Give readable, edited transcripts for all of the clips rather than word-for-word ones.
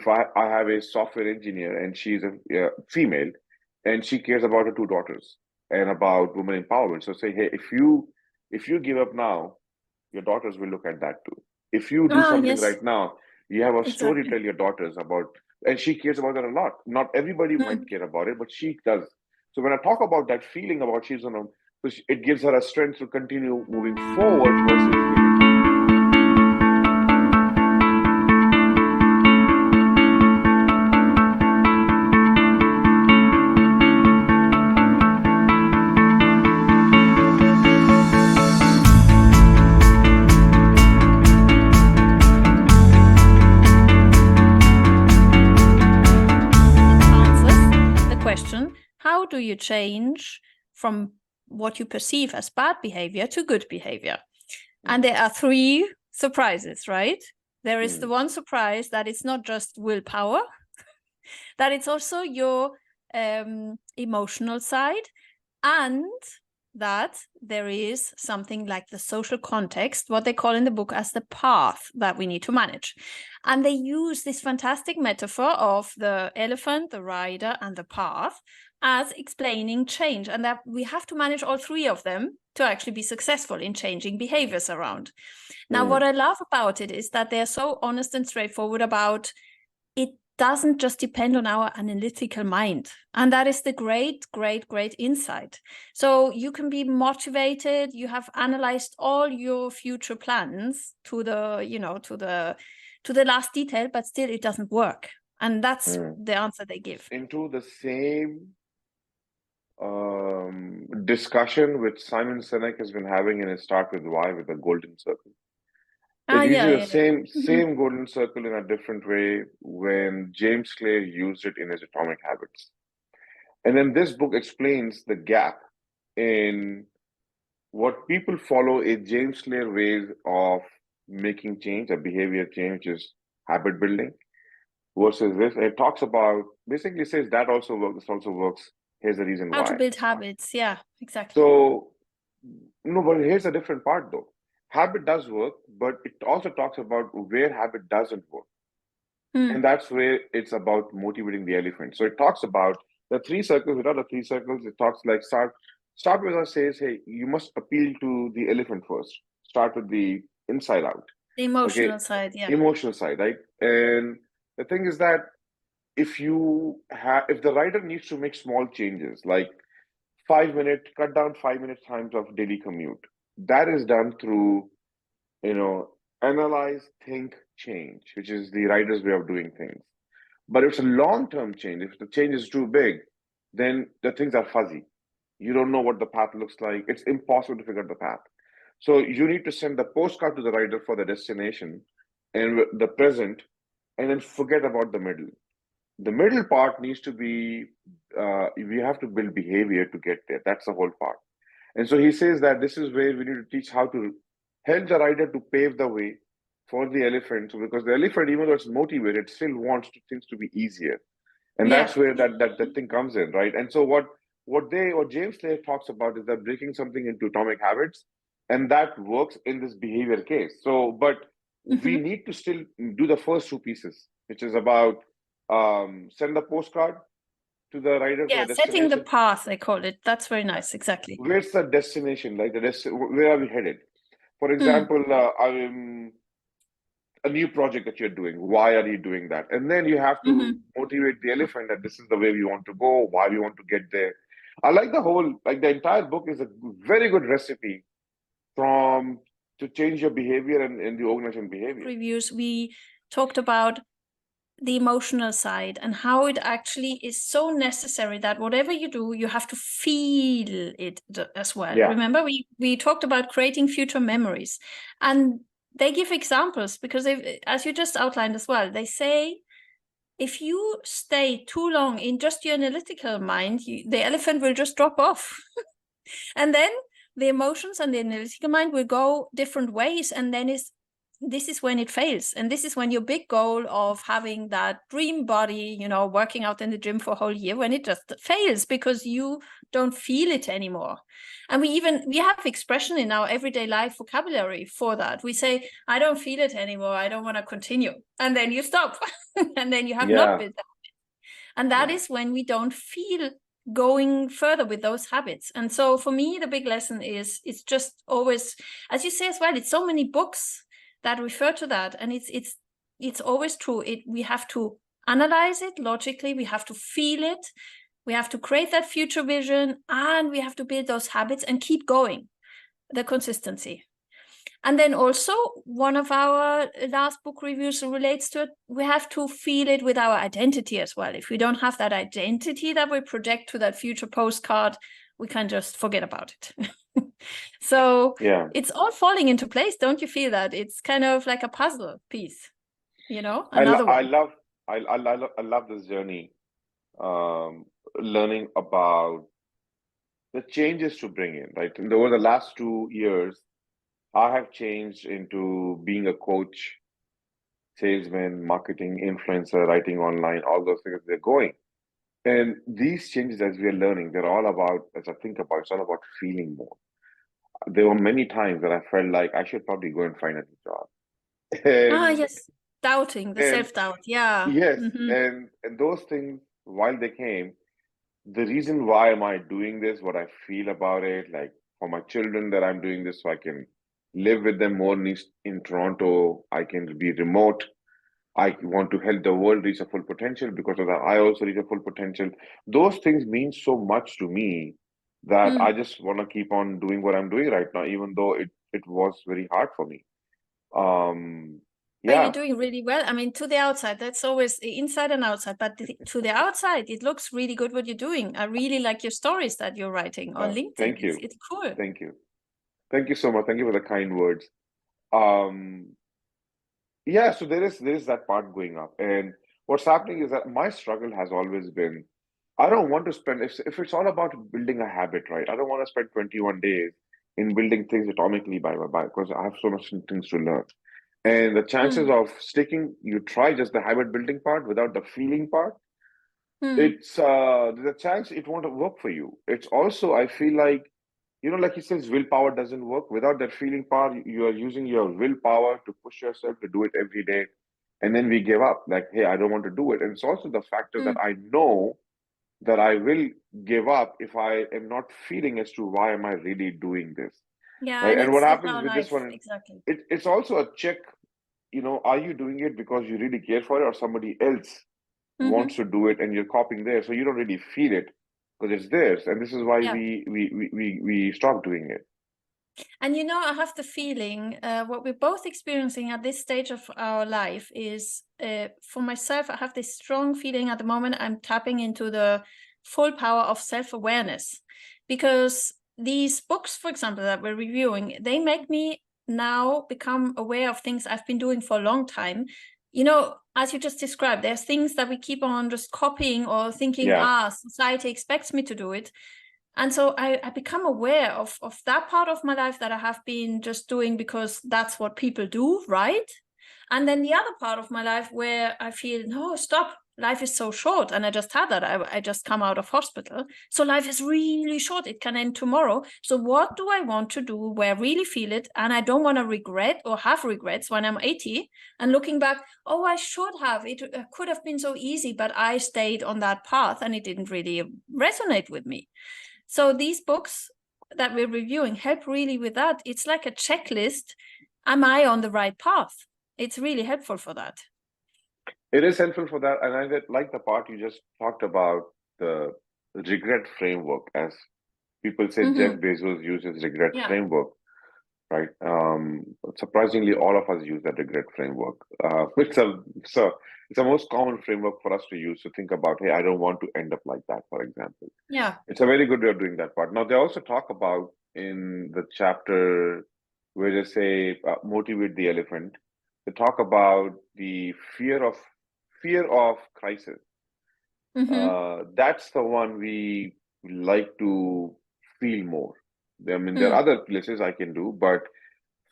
if I have a software engineer and she's a female and she cares about her two daughters and about women empowerment. So say, hey, if you give up now, your daughters will look at that too. If you do Ah, something yes, right now, you have a story to exactly. tell your daughters about, and she cares about that a lot. Not everybody might Mm. care about it, but she does. So when I talk about that feeling about she's gonna, so it gives her a strength to continue moving forward versus giving up. Answers the question, how do you change from what you perceive as bad behavior to good behavior? And Mm, there are three surprises, right? There is the mm, one surprise that it's not just willpower, that it's also your emotional side, and that there is something like the social context, what they call in the book as the path that we need to manage. And they use this fantastic metaphor of the elephant, the rider, and the path as explaining change, and that we have to manage all three of them to actually be successful in changing behaviors around. Now, what mm, I love about it is that they're so honest and straightforward about it doesn't just depend on our analytical mind. And that is the great, great, great insight. So you can be motivated, you have analyzed all your future plans to the, to the last detail, but still it doesn't work. And that's mm. the answer they give. Into the same discussion which Simon Sinek has been having in his Start With Why with the golden circle. Ah, It yeah, uses the yeah, yeah. same golden circle in a different way when James Clear used it in his Atomic Habits. And then this book explains the gap in what people follow a James Clear ways of making change, a behavior change, is habit building versus this. It talks about basically says that also works, this also works. Here's the reason How to why. build habits. Yeah, exactly. So no, but here's a different part though. Habit does work, but it also talks about where habit doesn't work. And Mm. that's where it's about motivating the elephant. So it talks about the three circles. Without the three circles, it talks like start with us says, hey, you must appeal to the elephant first. Start with the inside out. The Okay, emotional side. Yeah. emotional side, right? And the thing is that if the writer needs to make small changes, like 5 minute, cut down 5 minute times of daily commute, that is done through you know, analyze, think, change, which is the writer's way of doing things. But if it's a long-term change, if the change is too big, then the things are fuzzy. You don't know what the path looks like. It's impossible to figure out the path. So you need to send the postcard to the writer for the destination and the present, and then forget about the middle. The middle part needs to be, we have to build behavior to get there. That's the whole part. And so he says that this is where we need to teach how to help the rider to pave the way for the elephant. So because the elephant, even though it's motivated, still wants things to be easier. And Yeah. that's where that thing comes in, right? And so what James Clear talks about is that breaking something into atomic habits, and that works in this behavior case. So, but we Mm-hmm. need to still do the first two pieces, which is about send the postcard to the rider for Yeah, the setting the destination. path, they call it. That's very nice. Exactly. Where's the destination? Like where are we headed? For Mm. example, I'm a new project that you're doing. Why are you doing that? And then you have to Mm-hmm. motivate the elephant that this is the way we want to go, why we want to get there. I like the entire book is a very good recipe from to change your behavior and the organization behavior. Reviews, we talked about the emotional side and how it actually is so necessary that whatever you do, you have to feel it as well. Yeah. Remember, we talked about creating future memories, and they give examples because they, as you just outlined as well, they say if you stay too long in just your analytical mind, the elephant will just drop off. And then the emotions and the analytical mind will go different ways, and then it's this is when it fails. And this is when your big goal of having that dream body, you know, working out in the gym for a whole year, when it just fails because you don't feel it anymore. And we have expression in our everyday life vocabulary for that. We say, I don't feel it anymore, I don't want to continue. And then you stop. And then you have not built that. And that is when we don't feel going further with those habits. And so for me, the big lesson is, it's just always, as you say as well, it's so many books that refer to that. And it's always true. We have to analyze it logically. We have to feel it. We have to create that future vision, and we have to build those habits and keep going, the consistency. And then also, one of our last book reviews relates to it. We have to feel it with our identity as well. If we don't have that identity that we project to that future postcard, we can just forget about it. So it's all falling into place. Don't you feel that? It's kind of like a puzzle piece, you know, another one. I love this journey, learning about the changes to bring in, right? And over the last 2 years, I have changed into being a coach, salesman, marketing, influencer, writing online, all those things, they're going. And these changes, as we are learning, they're all about, as I think about, it's all about feeling more. There were many times that I felt like I should probably go and find a new job. Yes, doubting, the And self-doubt, yeah. yes, and those things, while they came, the reason why am I doing this, what I feel about it, like for my children that I'm doing this so I can live with them more in Toronto, I can be remote. I want to help the world reach a full potential. Because of that, I also reach a full potential. Those things mean so much to me that I just want to keep on doing what I'm doing right now, even though it was very hard for me. But you're doing really well. I mean, to the outside, that's always inside and outside. But to the outside, it looks really good what you're doing. I really like your stories that you're writing on LinkedIn. Thank you. It's cool. Thank you. Thank you so much. Thank you for the kind words. So there is that part going up. And what's happening is that my struggle has always been, I don't want to spend, if it's all about building a habit, right? I don't want to spend 21 days in building things atomically by because I have so much things to learn. And the chances of sticking, you try just the habit building part without the feeling part, it's there's a chance it won't work for you. It's also, I feel like, like he says, willpower doesn't work. Without that feeling part, you are using your willpower to push yourself to do it every day. And then we give up, like, hey, I don't want to do it. And it's also the factor that I know that I will give up if I am not feeling as to why am I really doing this. Yeah, Right? And what happens our with this life, one, exactly. it's also a check, are you doing it because you really care for it, or somebody else wants to do it and you're copying there, so you don't really feel it because it's theirs, and this is why we stop doing it. And I have the feeling what we're both experiencing at this stage of our life is, for myself, I have this strong feeling at the moment I'm tapping into the full power of self-awareness, because these books, for example, that we're reviewing, they make me now become aware of things I've been doing for a long time. As you just described, there's things that we keep on just copying or thinking, society expects me to do it. And so I become aware of that part of my life that I have been just doing because that's what people do, right? And then the other part of my life where I feel, no, stop, life is so short. And I just had that. I just come out of hospital. So life is really short. It can end tomorrow. So what do I want to do where I really feel it? And I don't want to regret or have regrets when I'm 80 and looking back, I should have. It could have been so easy, but I stayed on that path and it didn't really resonate with me. So these books that we're reviewing help really with that. It's like a checklist. Am I on the right path? It's really helpful for that. It is helpful for that. And I like the part you just talked about, the regret framework. As people say, Jeff Bezos uses regret framework, right? Surprisingly, all of us use that regret framework. It's a most common framework for us to use to think about, hey, I don't want to end up like that, for example. Yeah. It's a very good way of doing that part. Now, they also talk about in the chapter where they say, motivate the elephant. They talk about the fear of crisis. That's the one we like to feel more. I mean, there are other places I can do, but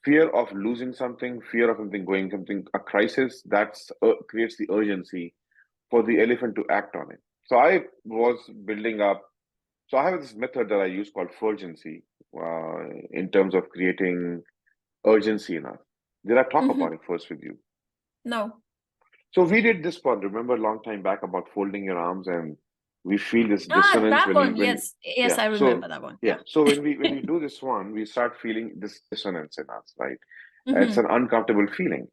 fear of losing something, fear of something, a crisis, that's creates the urgency for the elephant to act on it. So I was building up. So I have this method that I use called urgency in terms of creating urgency in us. Did I talk Mm-hmm. about it first with you? No. So we did this one, remember, a long time back about folding your arms, and we feel this Ah, dissonance that when one. Yes. Yes, yeah. I remember So that one. yeah. Yeah. So when we do this one, we start feeling this dissonance in us, right? It's Mm-hmm. an uncomfortable feeling.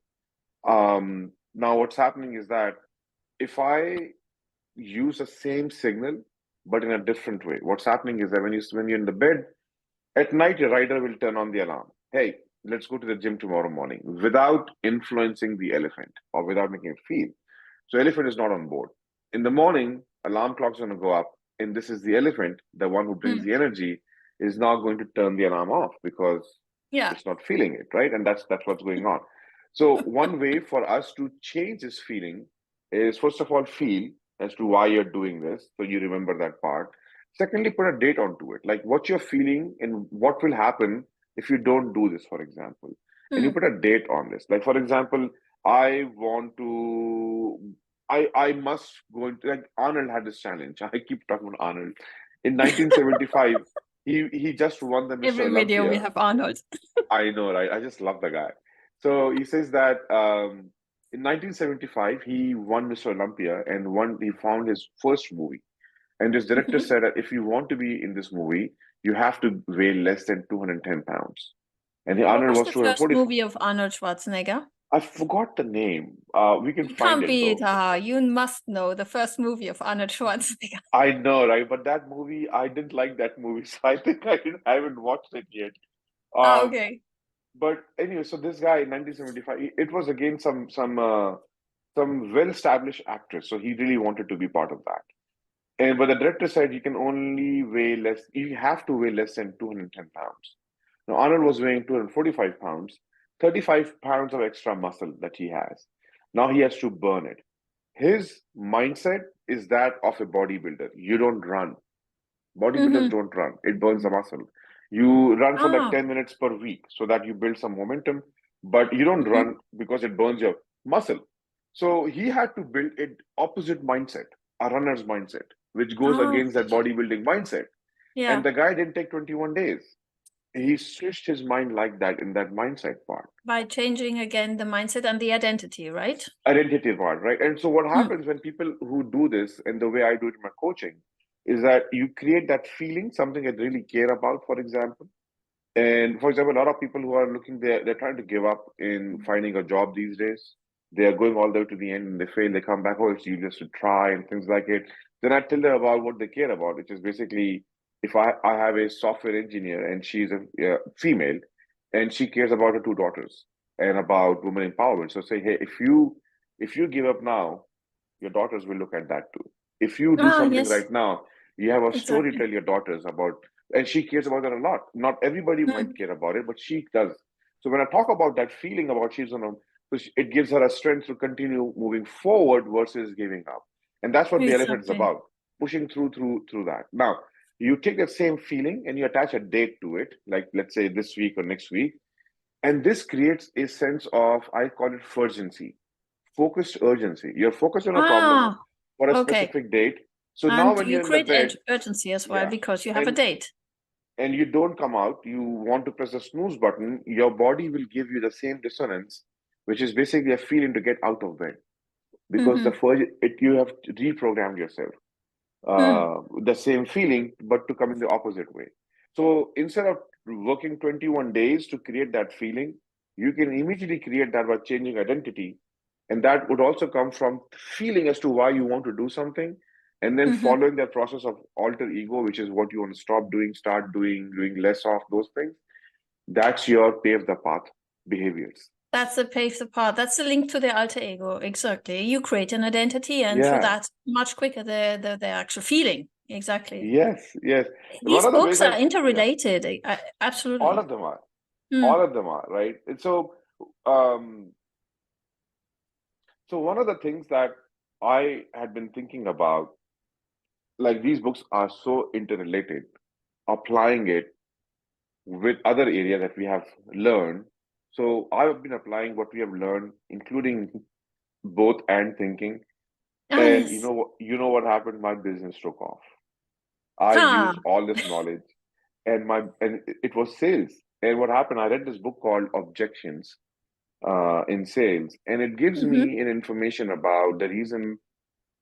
Now what's happening is that if I use the same signal but in a different way, what's happening is that when you're in the bed at night, your rider will turn on the alarm. Hey, let's go to the gym tomorrow morning, without influencing the elephant or without making it feel. So elephant is not on board. In the morning, alarm clock's going to go up, and this is the elephant, the one who brings Mm. the energy, is now going to turn the alarm off because Yeah. it's not feeling it, right? And that's what's going on. So one way for us to change this feeling is, first of all, feel as to why you're doing this, so you remember that part. Secondly, put a date onto it, like what you're feeling and what will happen if you don't do this, for example. And you Mm. put a date on this. Like, for example, I want to, I must go into, like Arnold had this challenge. I keep talking about Arnold. In 1975, he just won the Mr. Every video we Olympia. have Arnold. I know, right? I just love the guy. So he says that in 1975 he won Mr. Olympia, and he found his first movie. And this director Mm-hmm. said that if you want to be in this movie, you have to weigh less than 210 pounds. And What Arnold was was the first 240. movie of Arnold Schwarzenegger? I forgot the name. We can It find can't it be though. Taha. You must know the first movie of Arnold Schwarzenegger. I know, right? But that movie, I didn't like that movie, so I think I haven't watched it yet. Ah, Um, okay. but anyway, so this guy in 1975, it was again some well-established actress, so he really wanted to be part of that. And but the director said you can only weigh less, you have to weigh less than 210 pounds. Now Arnold was weighing 245 pounds, 35 pounds of extra muscle that he has. Now he has to burn it. His mindset is that of a bodybuilder. You don't run. Bodybuilders Mm-hmm. don't run. It burns the muscle. You run for like Ah. 10 minutes per week so that you build some momentum, but you don't Mm-hmm. run because it burns your muscle. So he had to build an opposite mindset, a runner's mindset, which goes Oh, against that bodybuilding mindset. And yeah. the guy didn't take 21 days. He switched his mind like that in that mindset part, By changing again the mindset and the identity, right? identity part, right? And so what Mm. happens when people who do this, and the way I do it in my coaching, is that you create that feeling, something that really care about, for example. And for example, a lot of people who are looking, they're trying to give up in finding a job these days. They are going all the way to the end and they fail. They come back, oh, it's useless to try and things like it. Then I tell them about what they care about, which is basically if I have a software engineer and she's a female and she cares about her two daughters and about women empowerment. So say, hey, if you give up now, your daughters will look at that too. If you do Ah, something yes, right now, you have a story to exactly. tell your daughters about, and she cares about that a lot. Not everybody might Mm. care about it, but she does. So when I talk about that feeling about she's on a, so it gives her a strength to continue moving forward versus giving up. And that's what the elephant is Exactly. about, pushing through that. Now, you take that same feeling and you attach a date to it, like let's say this week or next week, and this creates a sense of, I call it urgency, focused urgency. You're focused on a problem Ah, for a okay. specific date. So now And when you you're in the create bed, urgency as well yeah, because you have a and date. and you don't come out, you want to press the snooze button, your body will give you the same dissonance, which is basically a feeling to get out of bed because the Mm-hmm. first you have reprogrammed yourself Mm. the same feeling, but to come in the opposite way. So instead of working 21 days to create that feeling, you can immediately create that by changing identity. And that would also come from feeling as to why you want to do something, and then Mm-hmm. following that process of alter ego, which is what you want to stop doing, start doing less of those things. That's your pave the path behaviors. That's the pave the path. That's the link to the alter ego. Exactly. You create an identity, and through Yeah. that, much quicker the actual feeling. Exactly. Yes. Yes. One These of the books ways are yeah, interrelated. all Absolutely. of them are. All Mm. of them are, right? And um, so one of the things that I had been thinking about, like these books are so interrelated, applying it with other areas that we have learned. So I've been applying what we have learned, including both and thinking. Ah, And yes. you know what happened? My business took off. I Ah. used all this knowledge, and it was sales. And what happened? I read this book called Objections in sales, and it gives Mm-hmm. me an information about the reason.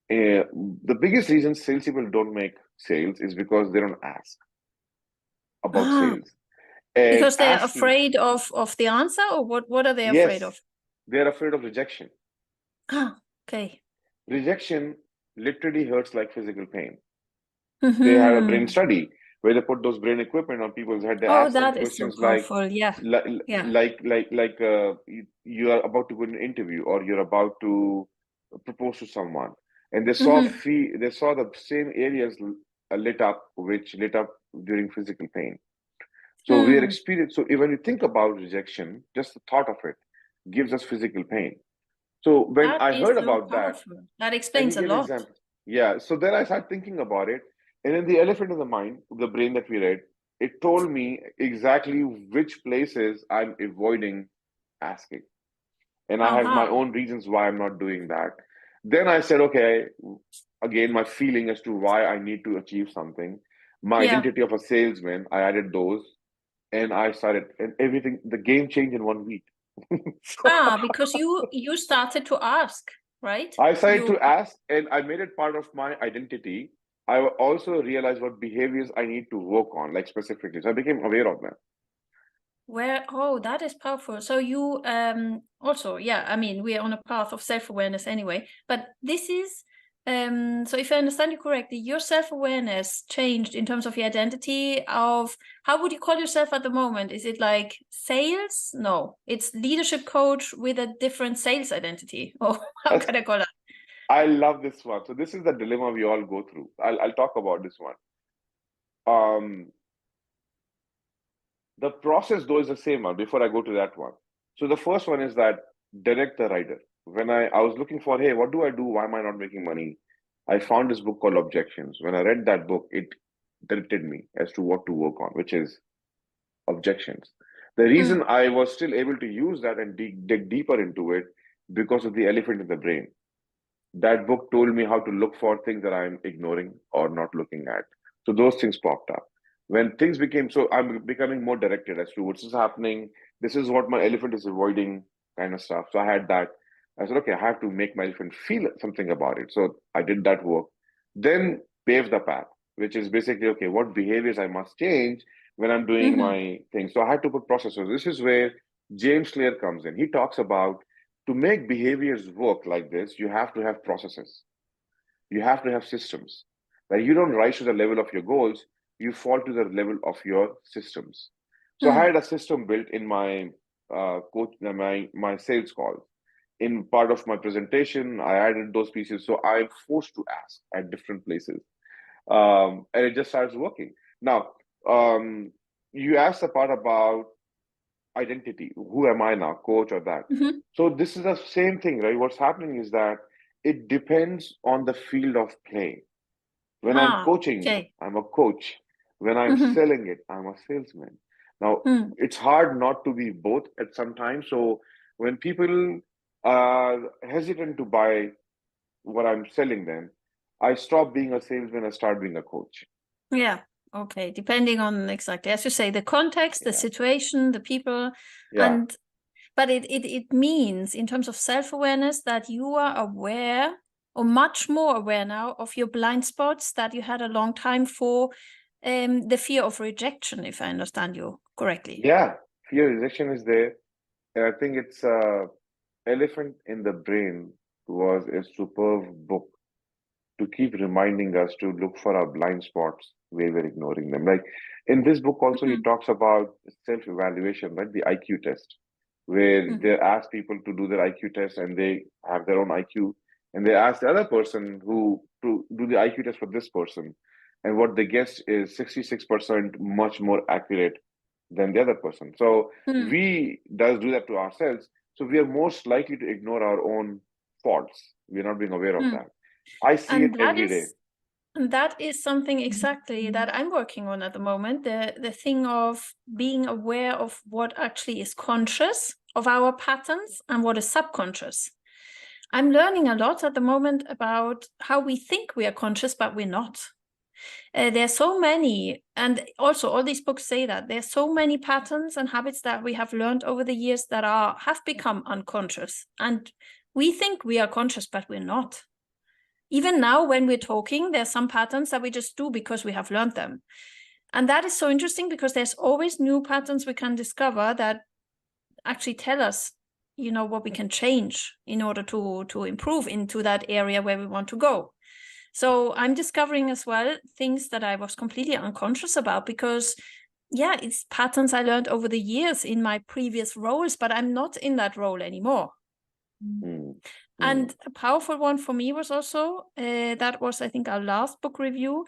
The biggest reason salespeople don't make sales is because they don't ask about Ah, sales. And because they're asking, afraid of the answer, or what are they afraid yes, of? they're afraid of rejection. Ah, okay. Rejection literally hurts like physical pain. They had a brain Mm-hmm. study where they put those brain equipment on people's head. They Oh, asked them that is so questions like, powerful. Yeah. like, Yeah. you are about to go to an interview or you're about to propose to someone, and Mm-hmm. they saw the same areas lit up, which lit up during physical pain. So we are Hmm. experienced. So when you think about rejection, just the thought of it gives us physical pain. So when That I is heard so about that, powerful. That let me explains a give you an lot. example. Yeah. So then I started thinking about it. And in the elephant in the mind, the brain that we read, it told me exactly which places I'm avoiding asking. And I have my Aha. own reasons why I'm not doing that. Then I said, okay, again, my feeling as to why I need to achieve something, my Yeah. identity of a salesman, I added those and I started, and everything, the game changed in 1 week. So Ah, because you started to ask, right? I started You to ask, and I made it part of my identity. I also realized what behaviors I need to work on, like specifically. So I became aware of them. where oh, that is powerful. So you also, yeah, I mean, we are on a path of self-awareness anyway, but this is so if I understand you correctly, your self-awareness changed in terms of your identity of how would you call yourself at the moment? Is it like sales? No, it's leadership coach with a different sales identity. Or how That's, can I call that? I love this one. So this is the dilemma we all go through. I'll talk about this one. Um, the process though is the same one. Before I go to that one, so the first one is that direct the rider. When I was looking for, hey, what do I do? Why am I not making money? I found this book called Objections. When I read that book, it directed me as to what to work on, which is objections. The reason Mm, I was still able to use that and dig deeper into it because of the elephant in the brain. That book told me how to look for things that I'm ignoring or not looking at. So those things popped up. When things became so, I'm becoming more directed as to what's is happening. This is what my elephant is avoiding, kind of stuff. So I had that. I said, okay, I have to make my elephant feel something about it. So I did that work. Then pave the path, which is basically, okay, what behaviors I must change when I'm doing mhm, my thing. So I had to put processes. This is where James Clear comes in. He talks about to make behaviors work like this, you have to have processes. You have to have systems. That you don't rise to the level of your goals, you fall to the level of your systems. So I mm. had a system built in my my sales call. In part of my presentation, I added those pieces. So I'm forced to ask at different places, and it just starts working. Now, um, you asked the part about identity. Who am I now, coach or that? Mhm. So this is the same thing, right? What's happening is that it depends on the field of play. When I'm Ah, coaching, okay. I'm a coach. When I'm Mhm, selling it, I'm a salesman. Now, mm. it's hard not to be both at some time. So when people are hesitant to buy what I'm selling them, I stop being a salesman and start being a coach. Yeah. Okay. Depending on exactly as you say, the context, the Yeah. situation, the people, Yeah. and but it means in terms of self-awareness that you are aware or much more aware now of your blind spots that you had a long time for the fear of rejection, if I understand you correctly. Yeah. Fear rejection is there. And I think it's Elephant in the Brain was a superb book to keep reminding us to look for our blind spots where we're ignoring them. Like in this book, also, he Mhm, talks about self evaluation, right? The IQ test, where mhm, they ask people to do their IQ test and they have their own IQ. And they ask the other person who to do the IQ test for this person. And what they guess is 66% much more accurate than the other person. So mm. we does do that to ourselves. So we are most likely to ignore our own faults. We're not being aware of Mm. that. I see it And that every day. is And that is something exactly that I'm working on at the moment. The thing of being aware of what actually is conscious of our patterns and what is subconscious. I'm learning a lot at the moment about how we think we are conscious, but we're not. There are so many, and also all these books say that there are so many patterns and habits that we have learned over the years that have become unconscious. And we think we are conscious, but we're not. Even now, when we're talking, there are some patterns that we just do because we have learned them. And that is so interesting because there's always new patterns we can discover that actually tell us, what we can change in order to improve into that area where we want to go. So I'm discovering as well things that I was completely unconscious about because, it's patterns I learned over the years in my previous roles, but I'm not in that role anymore. And a powerful one for me was also, that was, I think, our last book review.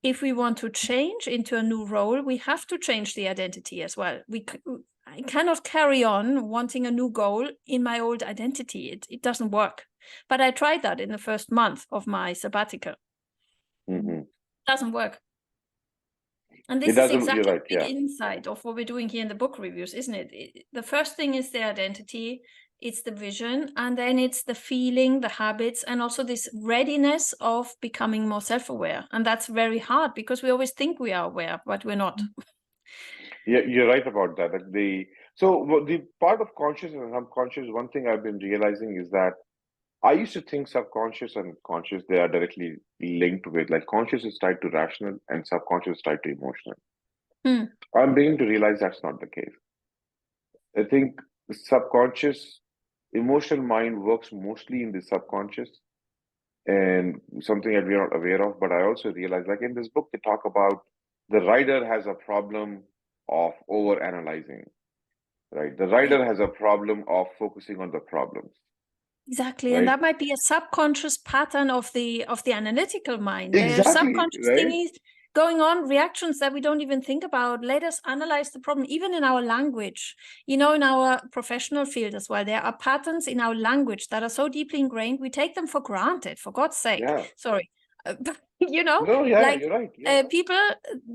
If we want to change into a new role, we have to change the identity as well. I cannot carry on wanting a new goal in my old identity. It doesn't work. But I tried that in the first month of my sabbatical. It doesn't work. And this is exactly the insight of what we're doing here in the book reviews, isn't it? The first thing is the identity, it's the vision, and then it's the feeling, the habits, and also this readiness of becoming more self-aware. And that's very hard because we always think we are aware, but we're not. Yeah, you're right about that. The part of conscious and subconscious, one thing I've been realizing is that I used to think subconscious and conscious, they are directly linked with, like conscious is tied to rational and subconscious is tied to emotional. I'm beginning to realize that's not the case. I think the subconscious, emotional mind works mostly in the subconscious and something that we are not aware of. But I also realize, like in this book, they talk about the writer has a problem of over analyzing, right? The writer has a problem of focusing on the problems. Exactly, right? and that might be a subconscious pattern of the analytical mind. Exactly, There's subconscious right? things going on, reactions that we don't even think about. Let us analyze the problem, even in our language. In our professional field as well, there are patterns in our language that are so deeply ingrained, we take them for granted, for God's sake. Yeah. Sorry. No, yeah, like you're right. Yeah. people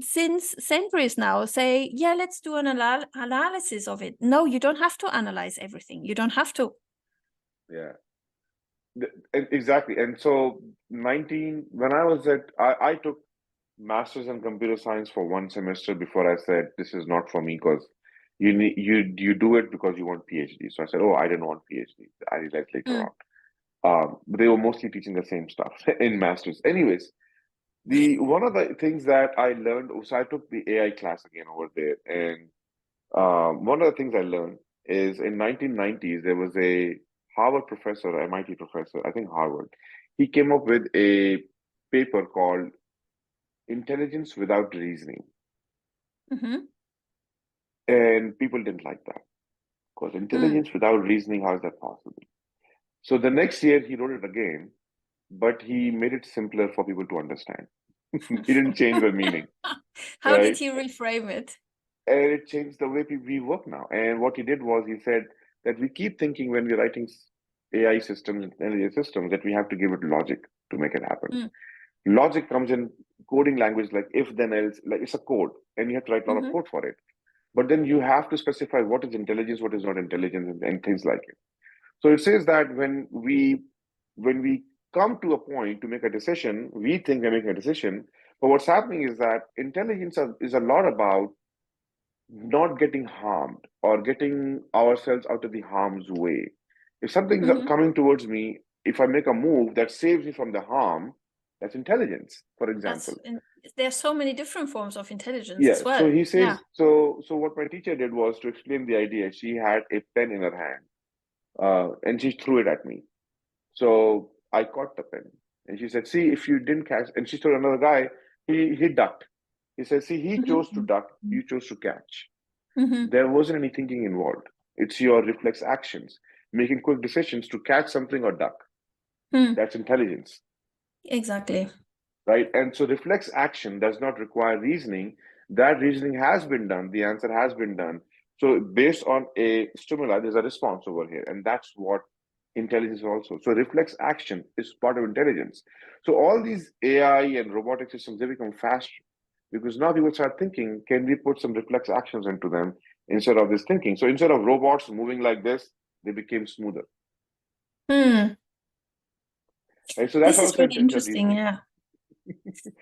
since centuries now say, let's do an analysis of it. No, you don't have to analyze everything. You don't have to. Yeah. Exactly. And so when I was I took masters in computer science for one semester before I said this is not for me because you do it because you want PhD. So I said, oh, I didn't want PhD. I realized later on. But they were mostly teaching the same stuff in masters. Anyways, one of the things that I learned, so I took the AI class again over there, and one of the things I learned is in 1990s there was a Harvard professor, MIT professor, I think Harvard. He came up with a paper called Intelligence Without Reasoning, and people didn't like that because intelligence without reasoning, how is that possible? So the next year he wrote it again, but he made it simpler for people to understand. He didn't change the meaning. How did he reframe it? And it changed the way we work now. And what he did was he said that we keep thinking when we're writing AI systems and AI systems that we have to give it logic to make it happen. Logic comes in coding language like if then else, like it's a code, and you have to write a lot of code for it. But then you have to specify what is intelligence, what is not intelligence, and things like it. So it says that when we come to a point to make a decision, we think we're making a decision, but what's happening is that intelligence is a lot about not getting harmed or getting ourselves out of the harm's way. If something's coming towards me, if I make a move that saves me from the harm, that's intelligence, for example. There's so many different forms of intelligence Yeah, as well. so he says, so what my teacher did was to explain the idea. She had a pen in her hand, and she threw it at me. So I caught the pen, and she said, "See, if you didn't catch," and she told another guy, he ducked. He said, "See, he chose to duck, you chose to catch." There wasn't any thinking involved. It's your reflex actions, making quick decisions to catch something or duck. That's intelligence. Exactly. Right? And so reflex action does not require reasoning. That reasoning has been done. The answer has been done. So based on a stimuli, there's a response over here. And that's what intelligence also. So reflex action is part of intelligence. So all these AI and robotic systems, they become faster because now people start thinking, can we put some reflex actions into them instead of this thinking? So instead of robots moving like this, they became smoother. Hmm. Right? So that's This is also really intentional interesting, reasoning. yeah.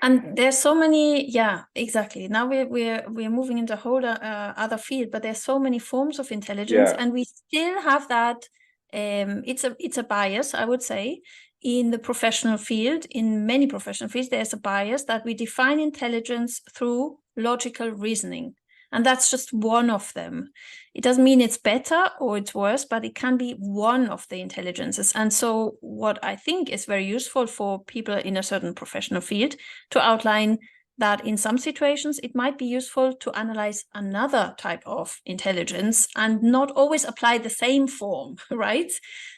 And there's so many, yeah, exactly. Now we're moving into a whole other field, but there's so many forms of intelligence, Yeah, and we still have that. It's a bias, I would say, in the professional field. In many professional fields, there's a bias that we define intelligence through logical reasoning. And that's just one of them. It doesn't mean it's better or it's worse, but it can be one of the intelligences. And so what I think is very useful for people in a certain professional field to outline that in some situations it might be useful to analyze another type of intelligence and not always apply the same form, right?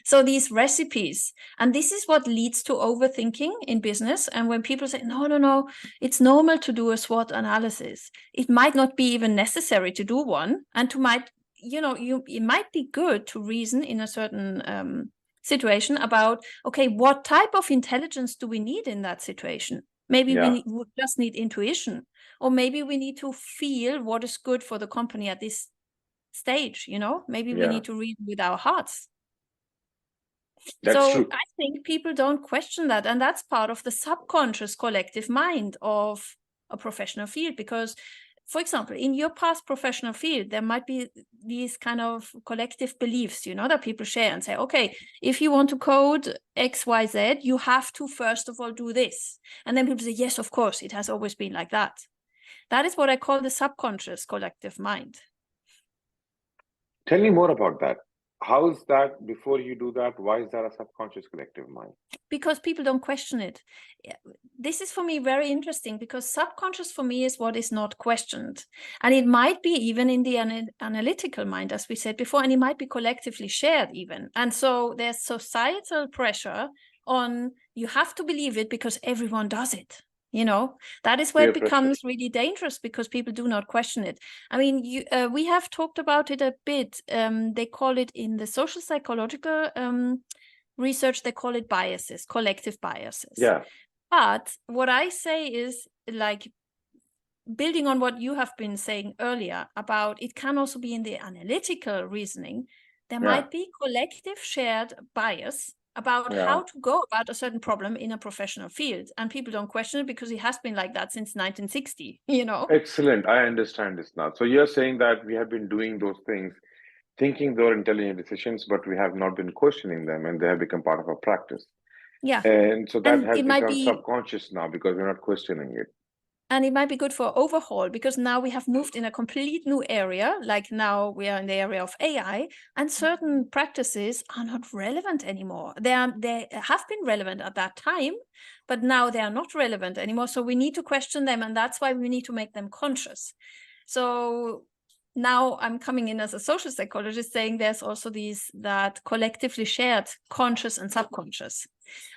So these recipes, and this is what leads to overthinking in business. And when people say, no, it's normal to do a SWOT analysis, it might not be even necessary to do one, and it might be good to reason in a certain situation about, okay, what type of intelligence do we need in that situation? Maybe we just need intuition, or maybe we need to feel what is good for the company at this stage, maybe we need to read with our hearts. that's So true. I think people don't question that, and that's part of the subconscious collective mind of a professional field. Because, for example, in your past professional field, there might be these kind of collective beliefs, that people share and say, okay, if you want to code XYZ, you have to first of all do this. And then people say, yes, of course, it has always been like that. That is what I call the subconscious collective mind. Tell me more about that. How is that before you do that? Why is that a subconscious collective mind? Because people don't question it. This is for me very interesting, because subconscious for me is what is not questioned. And it might be even in the analytical mind, as we said before, and it might be collectively shared even. And so there's societal pressure on, you have to believe it because everyone does it. That is where Peer it pressure. becomes really dangerous, because people do not question it. I mean, we have talked about it a bit. They call it in the social psychological research, they call it biases, collective biases. Yeah. But what I say is, like, building on what you have been saying earlier about, it can also be in the analytical reasoning, there might be collective shared bias about how to go about a certain problem in a professional field, and people don't question it because it has been like that since 1960. Excellent. I understand this now. So you're saying that we have been doing those things, thinking they're intelligent decisions, but we have not been questioning them, and they have become part of our practice. Yeah. And so that And has it might become be subconscious now because we're not questioning it. And it might be good for overhaul, because now we have moved in a complete new area. Like now we are in the area of AI, and certain practices are not relevant anymore. They have been relevant at that time, but now they are not relevant anymore. So we need to question them, and that's why we need to make them conscious. So now I'm coming in as a social psychologist, saying there's also that collectively shared conscious and subconscious.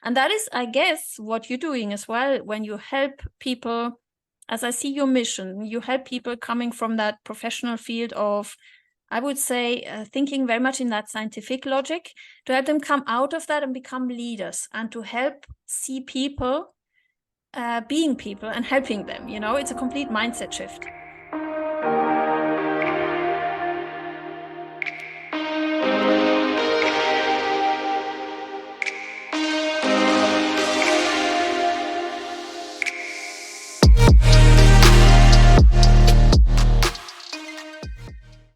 And that is, I guess, what you're doing as well when you help people. As I see your mission, you help people coming from that professional field of, I would say, thinking very much in that scientific logic, to help them come out of that and become leaders, and to help see people being people and helping them. It's a complete mindset shift.